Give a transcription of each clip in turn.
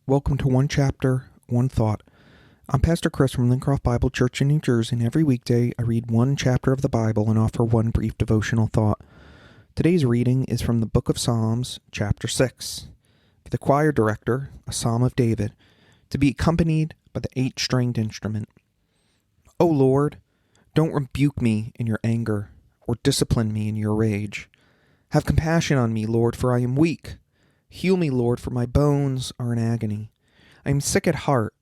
Welcome to One Chapter, One Thought. I'm Pastor Chris from Lincroft Bible Church in New Jersey, and every weekday I read one chapter of the Bible and offer one brief devotional thought. Today's reading is from the book of Psalms, chapter 6. For the choir director, a psalm of David, to be accompanied by the 8-stringed instrument. O Lord, don't rebuke me in your anger, or discipline me in your rage. Have compassion on me, Lord, for I am weak. Heal me, Lord, for my bones are in agony. I am sick at heart.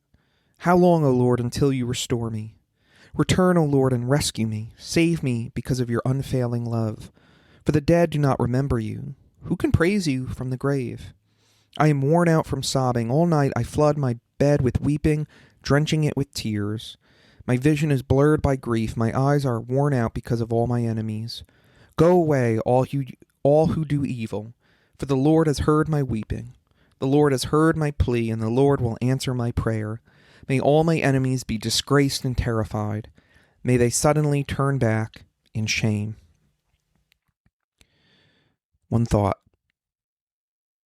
How long, O Lord, until you restore me? Return, O Lord, and rescue me. Save me because of your unfailing love. For the dead do not remember you. Who can praise you from the grave? I am worn out from sobbing. All night I flood my bed with weeping, drenching it with tears. My vision is blurred by grief. My eyes are worn out because of all my enemies. Go away, all who do evil. For the Lord has heard my weeping. The Lord has heard my plea, and the Lord will answer my prayer. May all my enemies be disgraced and terrified. May they suddenly turn back in shame. One thought.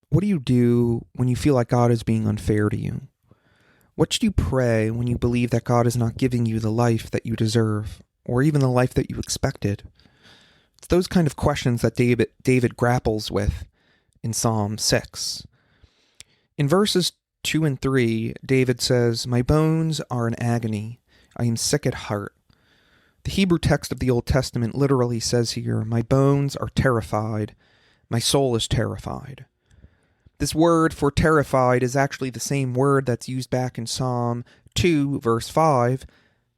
What do you do when you feel like God is being unfair to you? What should you pray when you believe that God is not giving you the life that you deserve, or even the life that you expected? It's those kind of questions that David grapples with in Psalm 6. In verses 2 and 3, David says, "My bones are in agony. I am sick at heart." The Hebrew text of the Old Testament literally says here, "My bones are terrified. My soul is terrified." This word for terrified is actually the same word that's used back in Psalm 2, verse 5,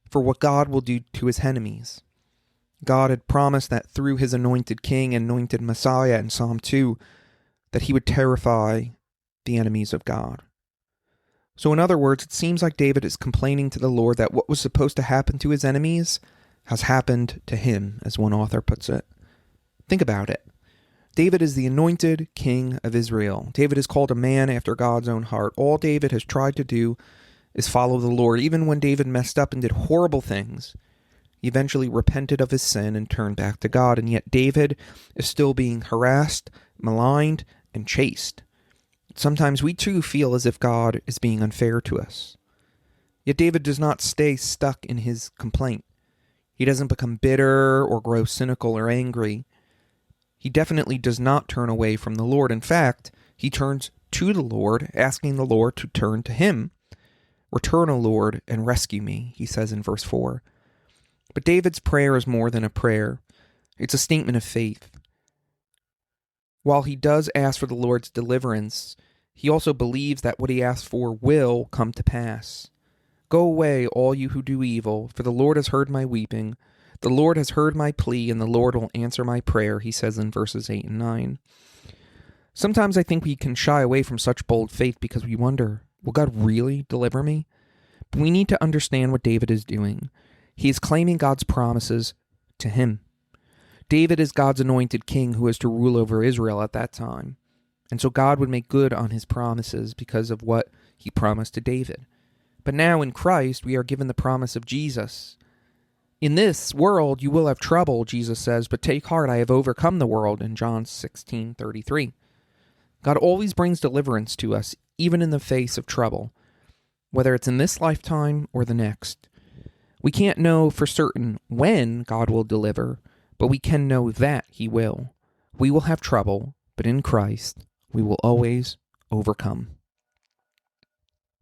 for what God will do to his enemies. God had promised that through his anointed king and anointed Messiah in Psalm 2, that he would terrify the enemies of God. So in other words, it seems like David is complaining to the Lord that what was supposed to happen to his enemies has happened to him, as one author puts it. Think about it. David is the anointed king of Israel. David is called a man after God's own heart. All David has tried to do is follow the Lord. Even when David messed up and did horrible things, he eventually repented of his sin and turned back to God. And yet David is still being harassed, maligned, and chased. Sometimes we too feel as if God is being unfair to us. Yet David does not stay stuck in his complaint. He doesn't become bitter or grow cynical or angry. He definitely does not turn away from the Lord. In fact, he turns to the Lord, asking the Lord to turn to him. "Return, O Lord, and rescue me," he says in verse 4. But David's prayer is more than a prayer. It's a statement of faith. While he does ask for the Lord's deliverance, he also believes that what he asks for will come to pass. "Go away, all you who do evil, for the Lord has heard my weeping. The Lord has heard my plea, and the Lord will answer my prayer," he says in verses 8 and 9. Sometimes I think we can shy away from such bold faith because we wonder, will God really deliver me? But we need to understand what David is doing. He is claiming God's promises to him. David is God's anointed king who is to rule over Israel at that time. And so God would make good on his promises because of what he promised to David. But now in Christ, we are given the promise of Jesus. "In this world you will have trouble," Jesus says, "but take heart, I have overcome the world," in John 16:33. God always brings deliverance to us, even in the face of trouble, whether it's in this lifetime or the next. We can't know for certain when God will deliver, but we can know that he will. We will have trouble, but in Christ, we will always overcome.